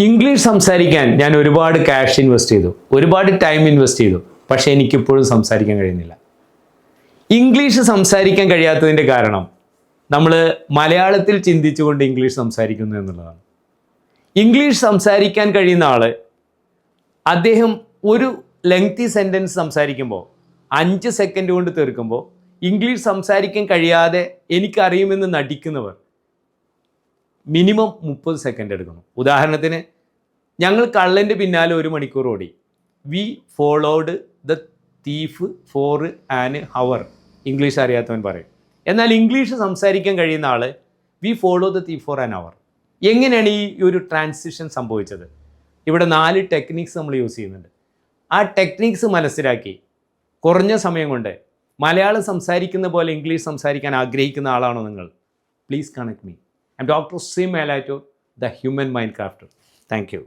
English സംസാരിക്കാൻ ഞാൻ ഒരുപാട് ക്യാഷ് ഇൻവെസ്റ്റ് ചെയ്തു, ഒരുപാട് ടൈം ഇൻവെസ്റ്റ് ചെയ്തു, പക്ഷേ എനിക്കിപ്പോഴും സംസാരിക്കാൻ കഴിയുന്നില്ല. ഇംഗ്ലീഷ് സംസാരിക്കാൻ കഴിയാത്തതിൻ്റെ കാരണം നമ്മൾ മലയാളത്തിൽ ചിന്തിച്ചുകൊണ്ട് ഇംഗ്ലീഷ് സംസാരിക്കുന്നു എന്നുള്ളതാണ്. ഇംഗ്ലീഷ് സംസാരിക്കാൻ കഴിയുന്ന ആൾ അദ്ദേഹം ഒരു ലെങ്തി സെൻറ്റൻസ് സംസാരിക്കുമ്പോൾ 5 സെക്കൻഡ് കൊണ്ട് തീർക്കുമ്പോൾ ഇംഗ്ലീഷ് സംസാരിക്കാൻ കഴിയാതെ എനിക്കറിയുമെന്ന് നടിക്കുന്നവർ മിനിമം 30 സെക്കൻഡ് എടുക്കുന്നു. ഉദാഹരണത്തിന്, ഞങ്ങൾ കള്ളൻ്റെ പിന്നാലെ 1 മണിക്കൂർ ഓടി. We followed the thief for an hour. English അറിയാത്തവൻ പറയും. എന്നാൽ ഇംഗ്ലീഷ് സംസാരിക്കാൻ കഴിയുന്ന ആൾ we follow the thief for an hour. എങ്ങനെയാണ് ഈ ഒരു ട്രാൻസിഷൻ സംഭവിച്ചത്? ഇവിടെ 4 ടെക്നിക്സ് നമ്മൾ യൂസ് ചെയ്യുന്നുണ്ട്. ആ ടെക്നിക്സ് മനസ്സിലാക്കി കുറഞ്ഞ സമയം കൊണ്ട് മലയാളം സംസാരിക്കുന്ന പോലെ ഇംഗ്ലീഷ് സംസാരിക്കാൻ ആഗ്രഹിക്കുന്ന ആളാണോ നിങ്ങൾ? Please connect me. I'm Dr. Sim Alato, the Human Mind Crafter. Thank you.